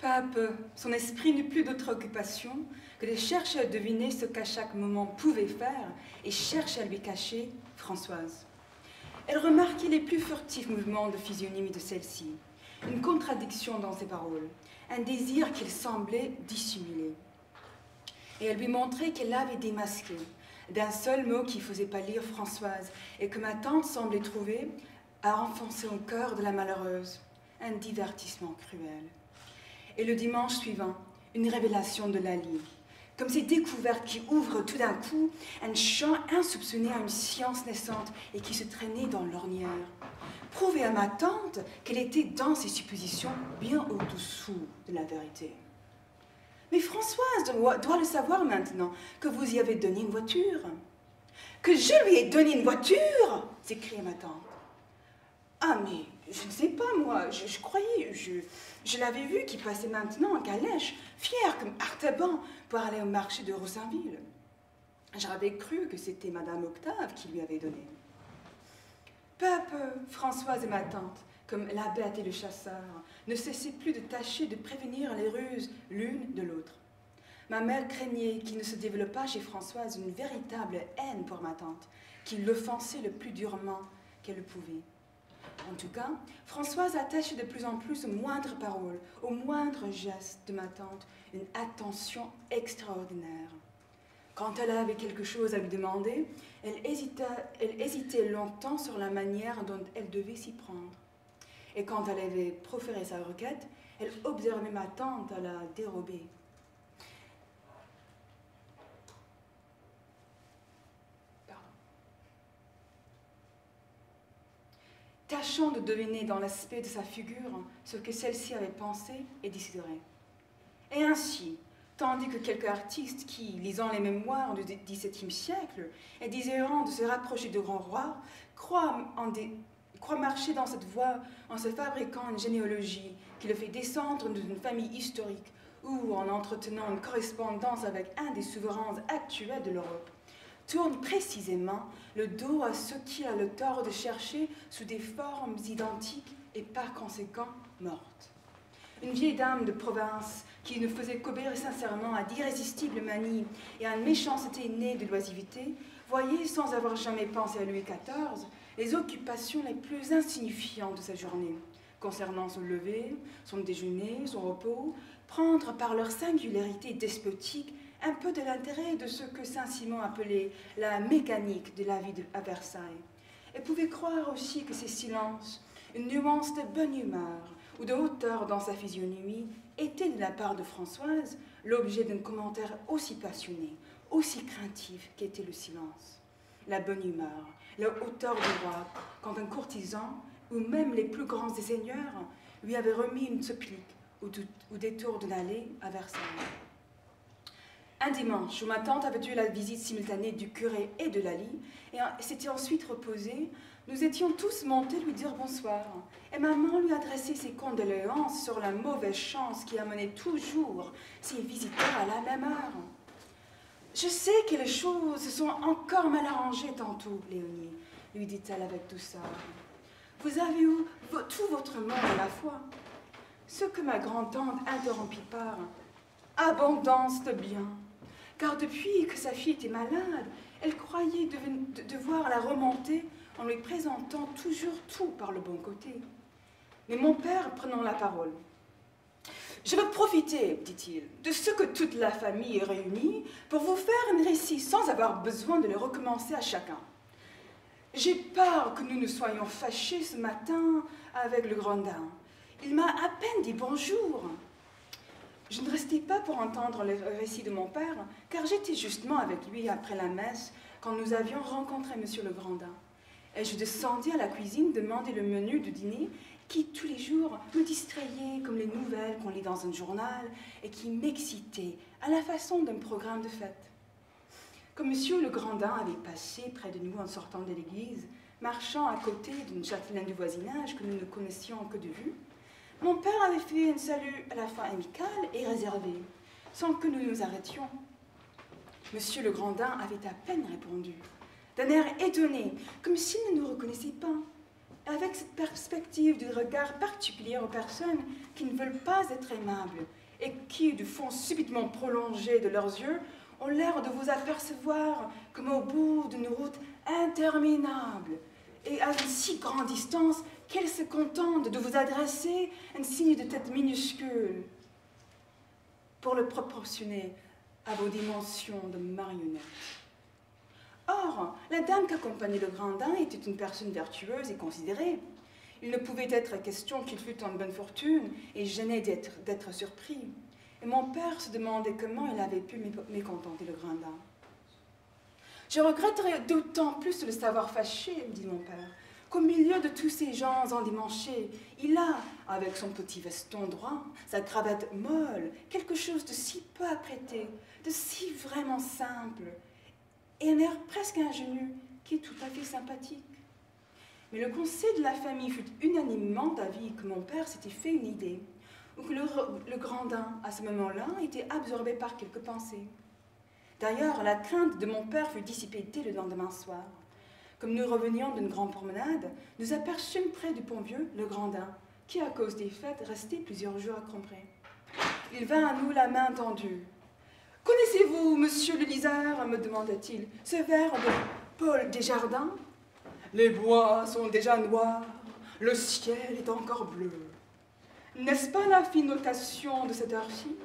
Peu à peu, son esprit n'eut plus d'autre occupation que de chercher à deviner ce qu'à chaque moment pouvait faire et chercher à lui cacher Françoise. Elle remarquait les plus furtifs mouvements de physionomie de celle-ci, une contradiction dans ses paroles, un désir qu'il semblait dissimuler. Et elle lui montrait qu'elle l'avait démasqué d'un seul mot qui faisait pâlir Françoise et que ma tante semblait trouver à enfoncer au cœur de la malheureuse un divertissement cruel. Et le dimanche suivant, une révélation de Lali, comme ces découvertes qui ouvrent tout d'un coup un champ insoupçonné à une science naissante et qui se traînait dans l'ornière, prouvait à ma tante qu'elle était dans ses suppositions bien au-dessous de la vérité. Mais Françoise doit le savoir maintenant, que vous y avez donné une voiture. Que je lui ai donné une voiture, s'écria ma tante. Ah, mais je ne sais pas, moi, je croyais, je l'avais vu qui passait maintenant en calèche, fier comme Artaban, pour aller au marché de Roussainville. J'avais cru que c'était Madame Octave qui lui avait donné. Peu à peu, Françoise et ma tante, comme la bête et le chasseur, ne cessaient plus de tâcher de prévenir les ruses l'une de l'autre. Ma mère craignait qu'il ne se développât chez Françoise une véritable haine pour ma tante, qui l'offensait le plus durement qu'elle le pouvait. En tout cas, Françoise attachait de plus en plus aux moindres paroles, aux moindres gestes de ma tante, une attention extraordinaire. Quand elle avait quelque chose à lui demander, elle hésitait longtemps sur la manière dont elle devait s'y prendre. Et quand elle avait proféré sa requête, elle observait ma tante à la dérober. Tâchant de deviner dans l'aspect de sa figure ce que celle-ci avait pensé et décidé. Et ainsi, tandis que quelques artistes qui, lisant les mémoires du XVIIe siècle et désirant de se rapprocher de grands rois, croient marcher dans cette voie en se fabriquant une généalogie qui le fait descendre d'une famille historique ou en entretenant une correspondance avec un des souverains actuels de l'Europe, tourne précisément le dos à ce qui a le tort de chercher sous des formes identiques et par conséquent mortes. Une vieille dame de province qui ne faisait qu'obéir sincèrement à d'irrésistibles manies et à une méchanceté née de l'oisiveté, voyait, sans avoir jamais pensé à Louis XIV, les occupations les plus insignifiantes de sa journée, concernant son lever, son déjeuner, son repos, prendre par leur singularité despotique un peu de l'intérêt de ce que Saint-Simon appelait la mécanique de la vie à Versailles. Elle pouvait croire aussi que ces silences, une nuance de bonne humeur ou de hauteur dans sa physionomie, étaient de la part de Françoise l'objet d'un commentaire aussi passionné, aussi craintif qu'était le silence. La bonne humeur, la hauteur du roi, quand un courtisan, ou même les plus grands des seigneurs, lui avait remis une supplique au détour d'une allée à Versailles. Un dimanche où ma tante avait eu la visite simultanée du curé et de Lali, et s'était ensuite reposée, nous étions tous montés lui dire bonsoir, et maman lui adressait ses condoléances sur la mauvaise chance qui amenait toujours ses visiteurs à la même heure. Je sais que les choses se sont encore mal arrangées tantôt, Léonie, lui dit-elle avec douceur. Vous avez eu tout votre monde à la fois. Ce que ma grand-tante interrompit par abondance de biens. Car depuis que sa fille était malade, elle croyait devoir la remonter en lui présentant toujours tout par le bon côté. Mais mon père, prenant la parole, « Je veux profiter, dit-il, de ce que toute la famille est réunie pour vous faire un récit sans avoir besoin de le recommencer à chacun. J'ai peur que nous ne soyons fâchés ce matin avec le grandin. Il m'a à peine dit bonjour. » Je ne restais pas pour entendre le récit de mon père, car j'étais justement avec lui après la messe quand nous avions rencontré monsieur le Grandin. Et je descendis à la cuisine demander le menu du dîner qui, tous les jours, me distrayait comme les nouvelles qu'on lit dans un journal et qui m'excitait à la façon d'un programme de fête. Comme monsieur le Grandin avait passé près de nous en sortant de l'église, marchant à côté d'une châtelaine du voisinage que nous ne connaissions que de vue, mon père avait fait un salut à la fin amical et réservé, sans que nous nous arrêtions. Monsieur le Grandin avait à peine répondu, d'un air étonné, comme s'il ne nous reconnaissait pas. avec cette perspective du regard particulier aux personnes qui ne veulent pas être aimables et qui, du fond subitement prolongé de leurs yeux, ont l'air de vous apercevoir comme au bout d'une route interminable et à une si grande distance qu'elles se contentent de vous adresser un signe de tête minuscule pour le proportionner à vos dimensions de marionnette. Or, la dame qu'accompagnait le Grandin était une personne vertueuse et considérée. Il ne pouvait être question qu'il fût en bonne fortune et gêné d'être surpris. Et mon père se demandait comment il avait pu mécontenter le Grandin. « Je regretterais d'autant plus de le savoir fâché, me dit mon père, qu'au milieu de tous ces gens endimanchés, il a, avec son petit veston droit, sa cravate molle, quelque chose de si peu apprêté, de si vraiment simple, et un air presque ingénu qui est tout à fait sympathique. » Mais le conseil de la famille fut unanimement d'avis que mon père s'était fait une idée, ou que le Grandin, à ce moment-là, était absorbé par quelques pensées. D'ailleurs, la crainte de mon père fut dissipée dès le lendemain soir. Comme nous revenions d'une grande promenade, nous aperçûmes près du Pont-Vieux le Grandin, qui, à cause des fêtes, restait plusieurs jours à Cambrai. Il vint à nous la main tendue. « Connaissez-vous, monsieur le liseur, me demanda-t-il, ce vers de Paul Desjardins ? Les bois sont déjà noirs, le ciel est encore bleu. N'est-ce pas la fine notation de cette heure-ci ?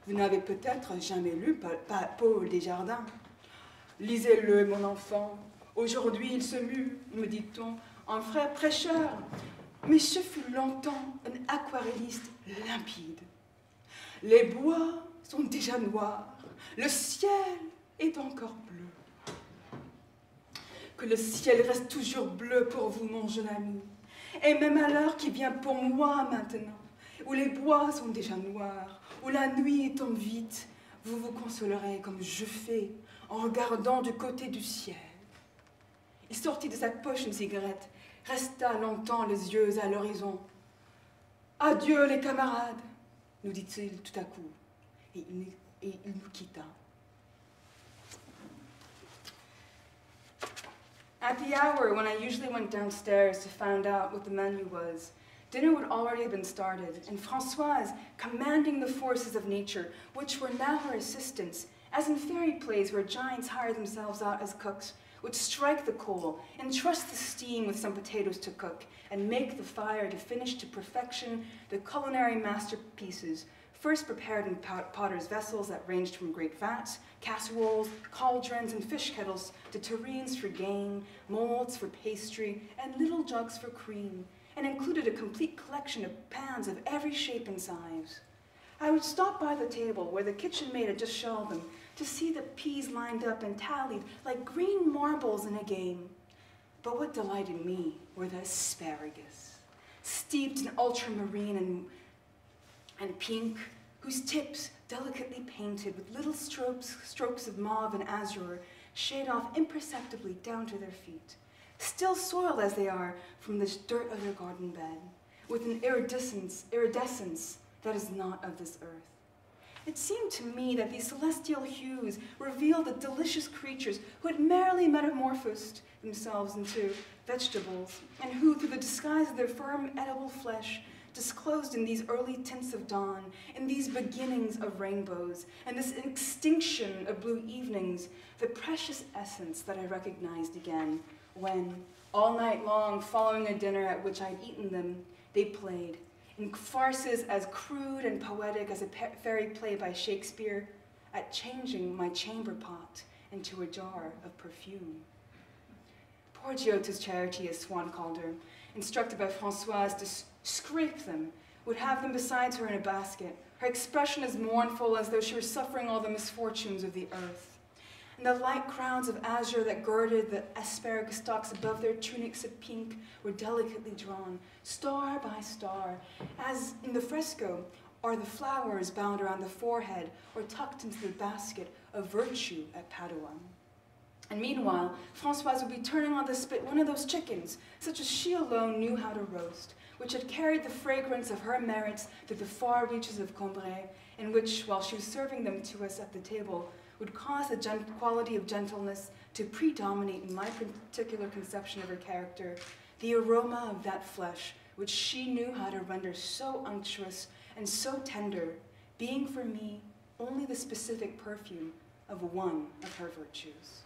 Vous n'avez peut-être jamais lu Paul Desjardins. Lisez-le, mon enfant. Aujourd'hui, il se mue, me dit-on, en frère prêcheur. Mais ce fut longtemps un aquarelliste limpide. Les bois sont déjà noirs, le ciel est encore bleu. Que le ciel reste toujours bleu pour vous, mon jeune ami, et même à l'heure qui vient pour moi maintenant, où les bois sont déjà noirs, où la nuit tombe vite, vous vous consolerez comme je fais, en regardant du côté du ciel. Il sortit de sa poche une cigarette, resta longtemps les yeux à l'horizon. « Adieu les camarades !» nous dit-il tout à coup, et il nous quitta. At the hour when I usually went downstairs to find out what the menu was, dinner would already have been started, and Françoise, commanding the forces of nature, which were now her assistants, as in fairy plays where giants hire themselves out as cooks, would strike the coal, entrust the steam with some potatoes to cook, and make the fire to finish to perfection the culinary masterpieces, first prepared in potter's vessels that ranged from great vats, casseroles, cauldrons, and fish kettles, to tureens for game, molds for pastry, and little jugs for cream, and included a complete collection of pans of every shape and size. I would stop by the table where the kitchen maid had just shelved them to see the peas lined up and tallied like green marbles in a game. But what delighted me were the asparagus, steeped in ultramarine and pink, whose tips, delicately painted with little strokes of mauve and azure, shade off imperceptibly down to their feet, still soiled as they are from the dirt of their garden bed, with an iridescence that is not of this earth. It seemed to me that these celestial hues revealed the delicious creatures who had merely metamorphosed themselves into vegetables, and who, through the disguise of their firm, edible flesh, disclosed in these early tints of dawn, in these beginnings of rainbows, and this extinction of blue evenings, the precious essence that I recognized again when, all night long, following a dinner at which I'd eaten them, they played, in farces as crude and poetic as a fairy play by Shakespeare, at changing my chamber pot into a jar of perfume. Poor Giotto's charity, as Swann called her, instructed by Françoise to scrape them, would have them beside her in a basket, her expression as mournful as though she were suffering all the misfortunes of the earth. And the light crowns of azure that girded the asparagus stalks above their tunics of pink were delicately drawn, star by star, as in the fresco are the flowers bound around the forehead or tucked into the basket of virtue at Padua. And meanwhile, Françoise would be turning on the spit one of those chickens, such as she alone knew how to roast, which had carried the fragrance of her merits to the far reaches of Cambrai, and which, while she was serving them to us at the table, would cause the quality of gentleness to predominate in my particular conception of her character, the aroma of that flesh which she knew how to render so unctuous and so tender, being for me only the specific perfume of one of her virtues.